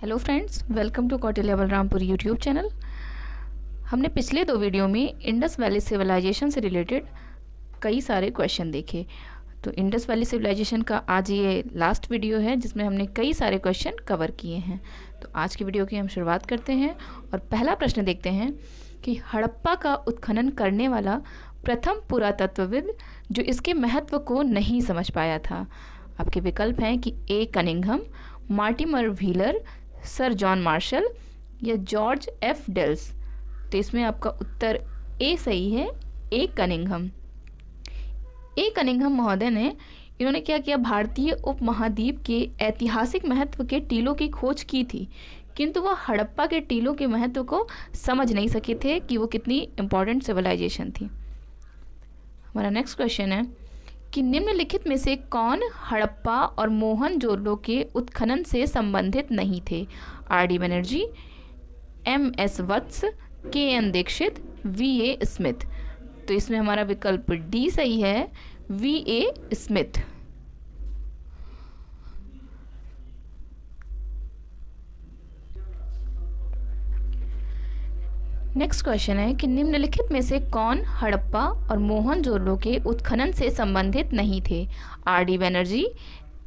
Hello friends, welcome to Kautilya Balrampur YouTube channel. हमने पिछले दो वीडियो में इंडस वैली सिविलाइजेशन से रिलेटेड कई सारे क्वेश्चन देखे। तो इंडस वैली सिविलाइजेशन का आज ये लास्ट वीडियो है जिसमें हमने कई सारे क्वेश्चन कवर किए हैं। तो आज की वीडियो की हम शुरुआत करते हैं और पहला प्रश्न देखते हैं कि हड़प्पा का उत्खनन करने वाला प्रथम पुरातत्वविद जो इसके महत्व को नहीं समझ पाया था। आपके विकल्प हैं कि A Cunningham, Mortimer Wheeler, sir John Marshall या जॉर्ज एफ डेल्स। तो इसमें आपका उत्तर ए सही है, ए कनिंघम। ए कनिंघम महोदय ने इन्होंने क्या किया, भारतीय उपमहाद्वीप के ऐतिहासिक महत्व के टीलों की खोज की थी, किंतु वह हड़प्पा के टीलों के महत्व को समझ नहीं सके थे कि वो कितनी इम्पोर्टेंट सिविलाइजेशन थी। हमारा नेक्स्ट क्वेश्चन है कि निम्नलिखित में से कौन हड़प्पा और मोहनजोदड़ो के उत्खनन से संबंधित नहीं थे? R D Banerjee, M S Vats, K N Dikshit, V A Smith. तो इसमें हमारा विकल्प डी सही है, V A Smith. Next question है कि निम्नलिखित में से कौन हड़प्पा और मोहनजोदड़ो के उत्खनन से संबंधित नहीं थे? R D Banerjee,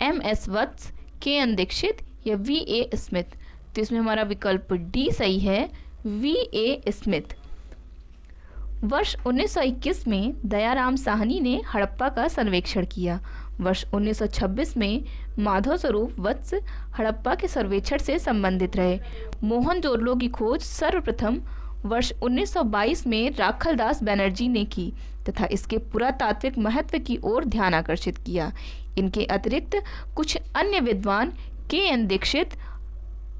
M S Vats, K N Dixit या वी ए स्मिथ। तो इसमें हमारा विकल्प डी सही है, वी ए स्मिथ। वर्ष 1921 में दयाराम साहनी ने हड़प्पा का सर्वेक्षण किया। वर्ष 1926 में माधव स्वरूप वत्स हड़प्पा के सर्वेक्षण से संबंधित रहे। मोहनजोदड़ो की खोज सर्वप्रथम वर्ष 1922 में राखलदास बनर्जी ने की तथा इसके पुरातात्विक महत्व की ओर ध्यान आकर्षित किया। इनके अतिरिक्त कुछ अन्य विद्वान के एन दीक्षित,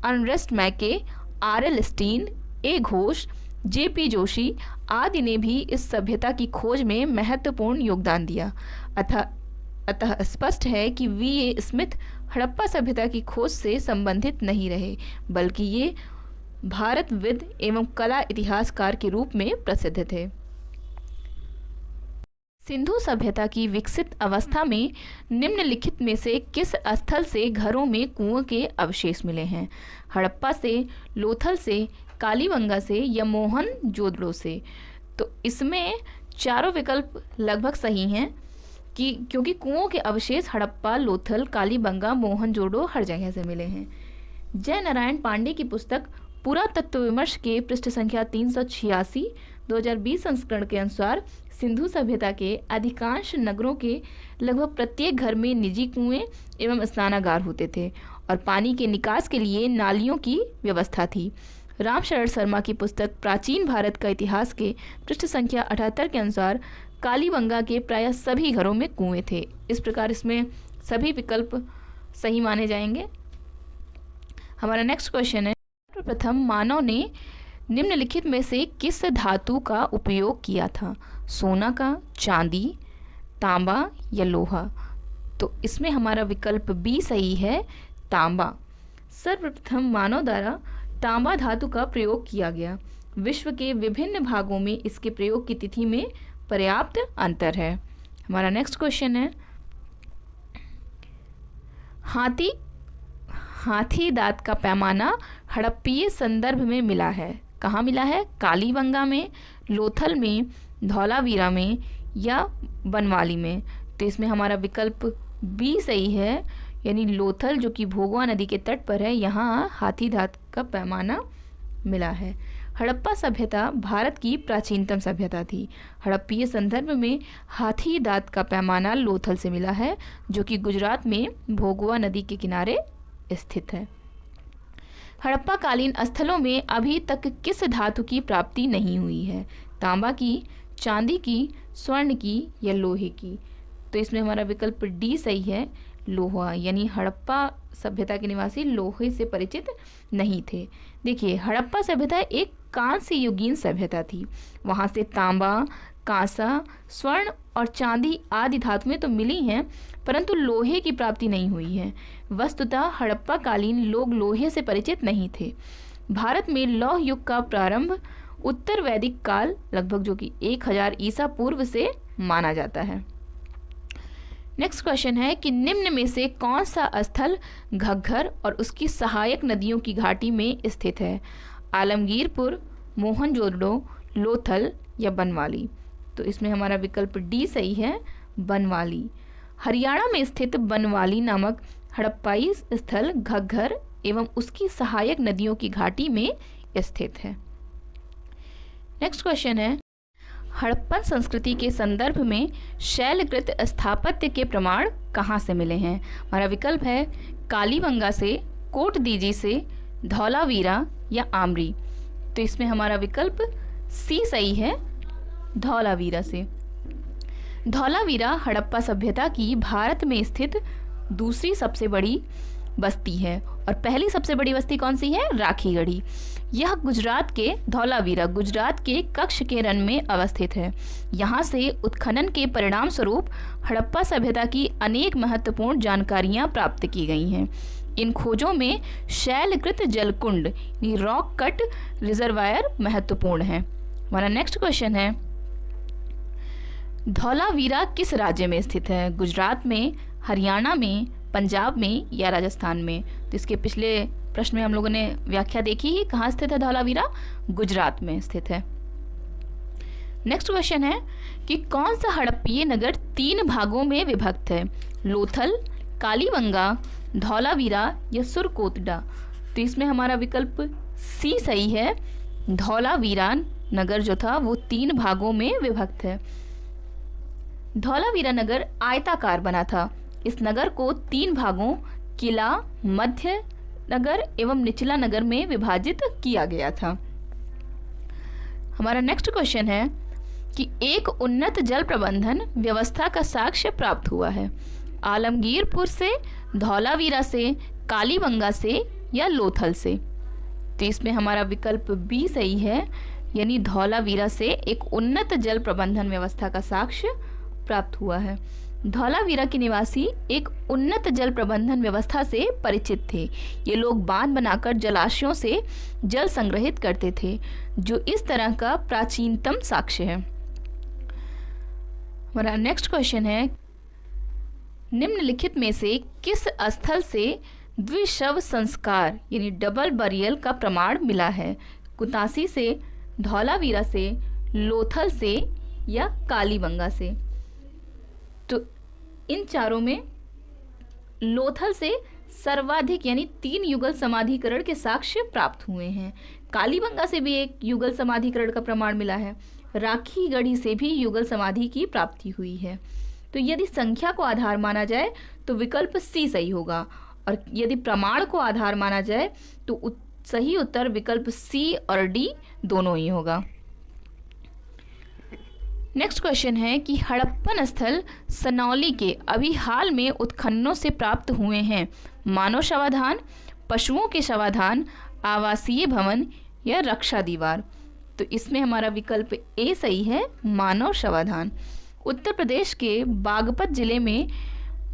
अर्नेस्ट मैके, आर एल स्टीन, ए घोष, जे पी जोशी आदि ने भी इस सभ्यता की खोज में महत्वपूर्ण योगदान दिया। अतः स्पष्ट है कि वी ए स्मिथ हड़प्पा सभ्यता की खोज से संबंधित नहीं रहे, बल्कि ये भारतविद एवं कला इतिहासकार के रूप में प्रसिद्ध थे। सिंधु सभ्यता की विकसित अवस्था में निम्नलिखित में से किस स्थल से घरों में कुओं के अवशेष मिले हैं? हड़प्पा से, लोथल से, कालीबंगा से या मोहनजोदड़ो से? तो इसमें चारों विकल्प लगभग सही हैं कि क्योंकि कुओं के अवशेष हड़प्पा, लोथल, कालीबंगा, मोहनजोदड़ो हर जगह से मिले हैं। जय नारायण पांडे की पुस्तक पुरातत्व विमर्श के पृष्ठ संख्या 386 2020 संस्करण के अनुसार सिंधु सभ्यता के अधिकांश नगरों के लगभग प्रत्येक घर में निजी कुएं एवं स्नानागार होते थे और पानी के निकास के लिए नालियों की व्यवस्था थी। रामशरण शर्मा की पुस्तक प्राचीन भारत का इतिहास के पृष्ठ संख्या 78 के अनुसार कालीबंगा के प्रायः सभी घरों में कुएं थे। इस प्रकार इसमें सभी विकल्प सही माने जाएंगे। हमारा नेक्स्ट क्वेश्चन है, प्रथम मानव ने निम्नलिखित में से किस धातु का उपयोग किया था? सोना का, चांदी, तांबा या लोहा? तो इसमें हमारा विकल्प बी सही है, तांबा। सर्वप्रथम मानव द्वारा तांबा धातु का प्रयोग किया गया। विश्व के विभिन्न भागों में इसके प्रयोग की तिथि में पर्याप्त अंतर है। हमारा नेक्स्ट क्वेश्चन है, हाथी दांत का पैमाना हड़प्पीय संदर्भ में मिला है। कहाँ मिला है? कालीबंगा में, लोथल में, धौलावीरा में या बनवाली में? तो इसमें हमारा विकल्प बी सही है, यानी लोथल जो कि भोगवा नदी के तट पर है, यहाँ हाथी दांत का पैमाना मिला है। हड़प्पा सभ्यता भारत की प्राचीनतम सभ्यता थी। हड़प्पीय संदर्भ में हाथी दांत का पैमाना लोथल से मिला है जो कि गुजरात में भोगवा नदी के किनारे स्थित है। हड़प्पा कालीन स्थलों में अभी तक किस धातु की प्राप्ति नहीं हुई है? तांबा की, चांदी की, स्वर्ण की या लोहे की? तो इसमें हमारा विकल्प डी सही है, लोहा। यानी हड़प्पा सभ्यता के निवासी लोहे से परिचित नहीं थे। देखिए, हड़प्पा सभ्यता एक कांस्य युगीन सभ्यता थी। वहाँ से तांबा, कांसा, स्वर्ण और चांदी आदि धातुएं तो मिली हैं, परंतु लोहे की प्राप्ति नहीं हुई है। वस्तुतः हड़प्पा कालीन लोग लोहे से परिचित नहीं थे। भारत में लौह युग का प्रारंभ उत्तर वैदिक काल लगभग जो कि 1000 ईसा पूर्व से माना जाता है। नेक्स्ट क्वेश्चन है कि निम्न में से कौन सा स्थल घग्गर और उसकी सहायक नदियों की घाटी में स्थित है? आलमगीरपुर, मोहनजोदड़ो, लोथल या बनवाली? तो इसमें हमारा विकल्प डी सही है, बनवाली। हरियाणा में स्थित बनवाली नामक हड़प्पाई स्थल घग्गर एवं उसकी सहायक नदियों की घाटी में स्थित है। नेक्स्ट क्वेश्चन है, हड़प्पन संस्कृति के संदर्भ में शैलकृत स्थापत्य के प्रमाण कहाँ से मिले हैं? हमारा विकल्प है कालीबंगा से, कोटदीजी से, धौलावीरा या आमरी? तो इसमें हमारा विकल्प सी सही है, धौलावीरा से। धौलावीरा हड़प्पा सभ्यता की भारत में स्थित दूसरी सबसे बड़ी बस्ती है और पहली सबसे बड़ी बस्ती कौन सी है? राखीगढ़ी। यह गुजरात के धौलावीरा गुजरात के कच्छ के रण में अवस्थित है। यहाँ से उत्खनन के परिणाम स्वरूप हड़प्पा सभ्यता की अनेक महत्वपूर्ण जानकारियाँ प्राप्त की गई हैं। इन खोजों में शैलकृत जलकुंड रॉक कट रिजर्वायर महत्वपूर्ण है। हमारा नेक्स्ट क्वेश्चन है, धौलावीरा किस राज्य में स्थित है? गुजरात में, हरियाणा में, पंजाब में या राजस्थान में? तो इसके पिछले प्रश्न में हम लोगों ने व्याख्या देखी ही, कहाँ स्थित है धौलावीरा? गुजरात में स्थित है। नेक्स्ट क्वेश्चन है कि कौन सा हड़प्पीय नगर 3 भागों में विभक्त है? लोथल, कालीबंगा, धौलावीरा या सुरकोटडा? तो इसमें हमारा विकल्प सी सही है, धौलावीरा नगर जो था वो 3 भागों में विभक्त है। धौलावीरा नगर आयताकार बना था। इस नगर को 3 भागों किला, मध्य नगर एवं निचला नगर में विभाजित किया गया था। हमारा नेक्स्ट क्वेश्चन है कि एक उन्नत जल प्रबंधन व्यवस्था का साक्ष्य प्राप्त हुआ है। आलमगीरपुर से, धौलावीरा से, कालीबंगा से या लोथल से? तो इसमें हमारा विकल्प बी सही है, यानी धौलावीरा से एक उन्नत जल प्रबंधन व्यवस्था का साक्ष्य प्राप्त हुआ है। धौलावीरा के निवासी एक उन्नत जल प्रबंधन व्यवस्था से परिचित थे। ये लोग बांध बनाकर जलाशयों से जल संग्रहित करते थे, जो इस तरह का प्राचीनतम साक्ष्य है। हमारा नेक्स्ट क्वेश्चन है, निम्नलिखित में से किस स्थल से द्विशव संस्कार यानी डबल बरियल का प्रमाण मिला है? कुतासी से, धौलावीरा से, लोथल से या कालीबंगा से? तो इन चारों में लोथल से सर्वाधिक यानी 3 युगल समाधिकरण के साक्ष्य प्राप्त हुए हैं। कालीबंगा से भी एक युगल समाधिकरण का प्रमाण मिला है। राखीगढ़ी से भी युगल समाधि की प्राप्ति हुई है। तो यदि संख्या को आधार माना जाए तो विकल्प सी सही होगा, और यदि प्रमाण को आधार माना जाए तो सही उत्तर विकल्प सी और डी दोनों ही होगा। नेक्स्ट क्वेश्चन है कि हड़प्पन स्थल सनौली के अभी हाल में उत्खननों से प्राप्त हुए हैं। मानव शवाधान, पशुओं के शवाधान, आवासीय भवन या रक्षा दीवार? तो इसमें हमारा विकल्प ए सही है, मानव शवाधान। उत्तर प्रदेश के बागपत जिले में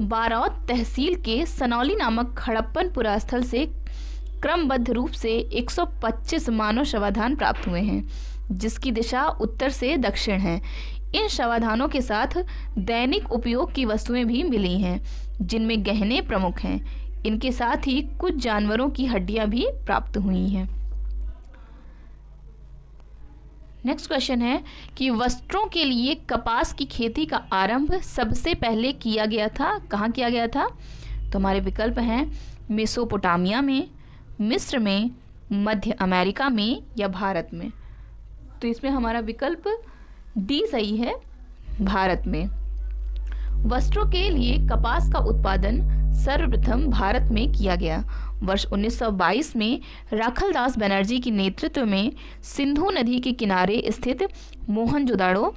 बारौत तहसील के सनौली नामक हड़प्पन पुरास्थल से क्रमबद्ध रूप से 125 मानव शवाधान प्राप्त हुए हैं, जिसकी दिशा उत्तर से दक्षिण है। इन शवाधानों के साथ दैनिक उपयोग की वस्तुएं भी मिली हैं, जिनमें गहने प्रमुख हैं। इनके साथ ही कुछ जानवरों की हड्डियां भी प्राप्त हुई हैं। नेक्स्ट क्वेश्चन है कि वस्त्रों के लिए कपास की खेती का आरंभ सबसे पहले किया गया था, कहाँ किया गया था? तो हमारे विकल्प हैं मेसोपोटामिया में, मिस्र में, मध्य अमेरिका में या भारत में? तो इसमें हमारा विकल्प डी सही है, भारत में। वस्त्रों के लिए कपास का उत्पादन सर्वप्रथम भारत में किया गया। वर्ष 1922 में राखलदास बनर्जी के नेतृत्व में सिंधु नदी के किनारे स्थित मोहनजोदाड़ो,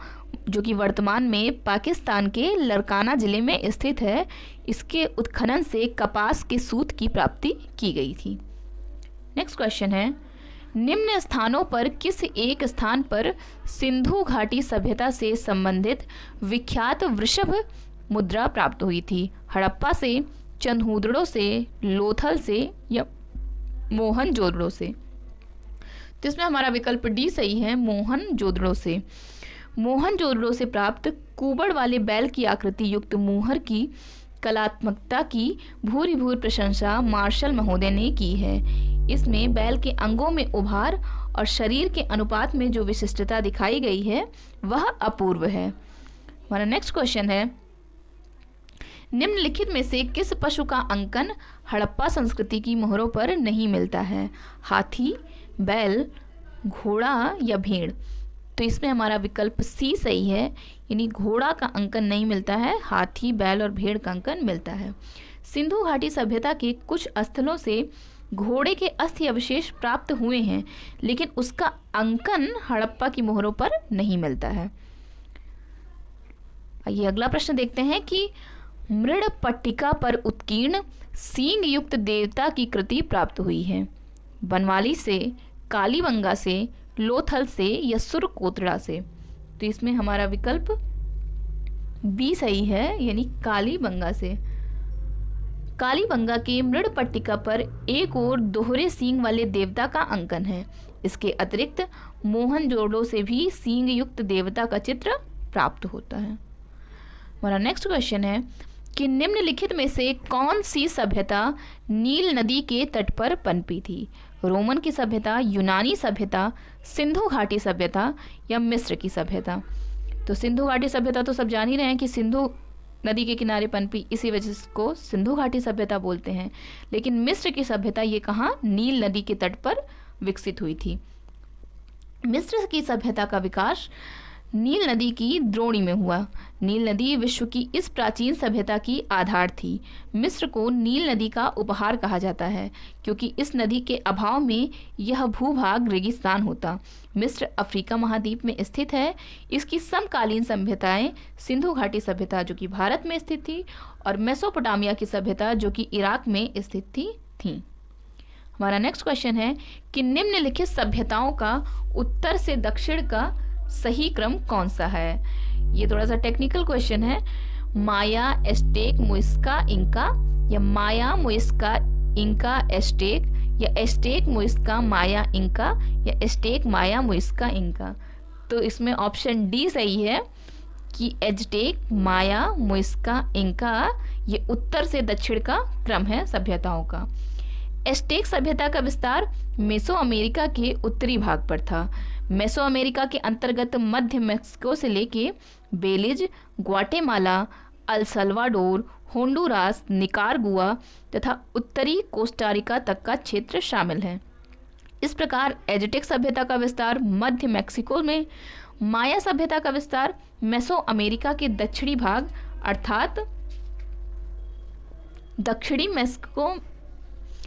जो कि वर्तमान में पाकिस्तान के लरकाना जिले में स्थित है, इसके उत्खनन से कपास के सूत की प्राप्ति की गई थी। नेक्स्ट क्वेश्चन है, निम्न स्थानों पर किस एक स्थान पर सिंधु घाटी सभ्यता से संबंधित विख्यात वृषभ मुद्रा प्राप्त हुई थी? हड़प्पा से, चंदहुदड़ो से, लोथल से या मोहनजोदड़ो से? तो इसमें हमारा विकल्प डी सही है, मोहनजोदड़ो से। मोहनजोदड़ो से प्राप्त कुबड़ वाले बैल की आकृति युक्त मुहर की कलात्मकता की भूरी भूरी प्रशंसा मार्शल महोदय ने की है। इसमें बैल के अंगों में उभार और शरीर के अनुपात में जो विशिष्टता दिखाई गई है वह अपूर्व है। हमारा नेक्स्ट क्वेश्चन है, निम्नलिखित में से किस पशु का अंकन हड़प्पा संस्कृति की मोहरों पर नहीं मिलता है? हाथी, बैल, घोड़ा या भेड़? तो इसमें हमारा विकल्प सी सही है, यानी घोड़ा का अंकन नहीं मिलता है, हाथी, बैल और भेड़ का अंकन मिलता है। सिंधु घाटी सभ्यता के कुछ स्थलों से घोड़े के अस्थि अवशेष प्राप्त हुए हैं, लेकिन उसका अंकन हड़प्पा की मोहरों पर नहीं मिलता है। आइए अगला प्रश्न देखते हैं कि मृड़ पट्टिका पर उत्कीर्ण सींग युक्त देवता की कृति प्राप्त हुई है। बनवाली से, कालीबंगा से, लोथल से या सुरकोतड़ा से? तो इसमें हमारा विकल्प बी सही है, यानी कालीबंगा से। कालीबंगा के मृड़ पट्टिका पर एक और दोहरे सींग वाले देवता का अंकन है। इसके अतिरिक्त मोहनजोदड़ो से भी सींग युक्त देवता का चित्र प्राप्त होता है। हमारा नेक्स्ट क्वेश्चन है कि निम्नलिखित में से कौन सी सभ्यता नील नदी के तट पर पनपी थी? रोमन की सभ्यता, यूनानी सभ्यता, सिंधु घाटी सभ्यता या मिस्र की सभ्यता? तो सिंधु घाटी सभ्यता तो सब जान ही रहे हैं कि सिंधु नदी के किनारे पनपी, इसी वजह से इसको सिंधु घाटी सभ्यता बोलते हैं। लेकिन मिस्र की सभ्यता ये कहाँ? नील नदी के तट पर विकसित हुई थी। मिस्र की सभ्यता का विकास नील नदी की द्रोणी में हुआ। नील नदी विश्व की इस प्राचीन सभ्यता की आधार थी। मिस्र को नील नदी का उपहार कहा जाता है, क्योंकि इस नदी के अभाव में यह भूभाग रेगिस्तान होता। मिस्र अफ्रीका महाद्वीप में स्थित है। इसकी समकालीन सभ्यताएं सिंधु घाटी सभ्यता जो कि भारत में स्थित थी, और मेसोपोटामिया की सभ्यता जो कि इराक में स्थित थी। हमारा नेक्स्ट क्वेश्चन है कि निम्नलिखित सभ्यताओं का उत्तर से दक्षिण का सही क्रम कौन सा है? ये थोड़ा सा टेक्निकल क्वेश्चन है। माया, एस्टेक, मुइस्का, इंका या माया, मुइस्का, इंका, एस्टेक या एस्टेक, मुइस्का, माया, इंका या एस्टेक, माया, मुइस्का, इंका? तो इसमें ऑप्शन डी सही है कि एजटेक, माया, मुइस्का, इंका ये उत्तर से दक्षिण का क्रम है सभ्यताओं का। एस्टेक सभ्यता का विस्तार मेसो अमेरिका के उत्तरी भाग पर था। मेसो अमेरिका के अंतर्गत मध्य मेक्सिको से लेके Belize, Guatemala, El Salvador, Honduras, Nicaragua तथा उत्तरी कोस्टारिका तक का क्षेत्र शामिल है। इस प्रकार एजटेक सभ्यता का विस्तार मध्य मेक्सिको में, माया सभ्यता का विस्तार मेसो अमेरिका के दक्षिणी भाग अर्थात दक्षिणी मेक्सिको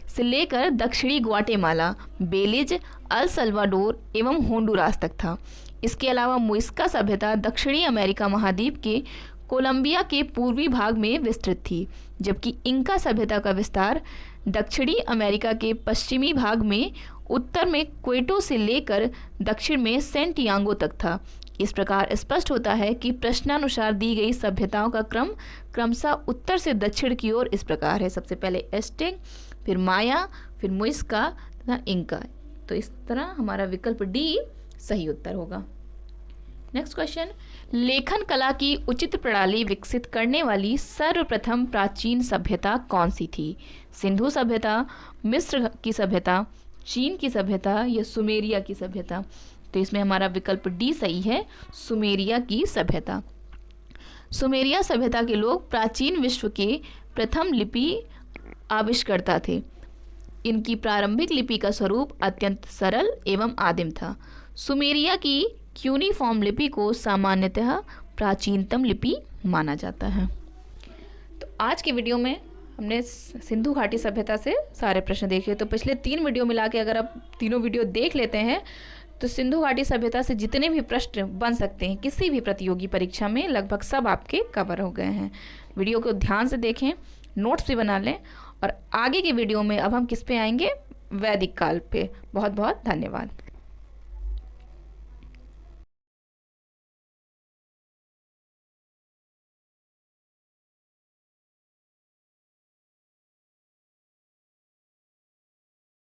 से लेकर दक्षिणी ग्वाटेमाला, बेलिज, अल सल्वाडोर एवं होंडुरास तक था। इसके अलावा मुइस्का सभ्यता दक्षिणी अमेरिका महाद्वीप के कोलंबिया के पूर्वी भाग में विस्तृत थी, जबकि इंका सभ्यता का विस्तार दक्षिणी अमेरिका के पश्चिमी भाग में उत्तर में क्वेटो से लेकर दक्षिण में सेंटियागो तक था। इस प्रकार स्पष्ट होता है कि प्रश्नानुसार दी गई सभ्यताओं का क्रम क्रमशः उत्तर से दक्षिण की ओर इस प्रकार है। सबसे पहले एस्टेक, फिर माया, फिर मुइस्का तथा इंका। तो इस तरह हमारा विकल्प डी सही उत्तर होगा। नेक्स्ट क्वेश्चन, लेखन कला की उचित प्रणाली विकसित करने वाली सर्वप्रथम प्राचीन सभ्यता कौन सी थी? सिंधु सभ्यता, मिस्र की सभ्यता, चीन की सभ्यता या सुमेरिया की सभ्यता? तो इसमें हमारा विकल्प डी सही है, सुमेरिया की सभ्यता। सुमेरिया सभ्यता के लोग प्राचीन विश्व के प्रथम लिपि आविष्कर्ता थे। इनकी प्रारंभिक लिपि का स्वरूप अत्यंत सरल एवं आदिम था। सुमेरिया की क्यूनिफॉर्म लिपि को सामान्यतः प्राचीनतम लिपि माना जाता है। तो आज के वीडियो में हमने सिंधु घाटी सभ्यता से सारे प्रश्न देखे। तो पिछले 3 वीडियो मिला के अगर आप तीनों वीडियो देख लेते हैं तो सिंधु घाटी सभ्यता से जितने भी प्रश्न बन सकते हैं किसी भी प्रतियोगी परीक्षा में लगभग सब आपके कवर हो गए हैं। वीडियो को ध्यान से देखें, नोट्स भी बना लें, और आगे के वीडियो में अब हम किस पे आएंगे? वैदिक काल पे। बहुत बहुत धन्यवाद।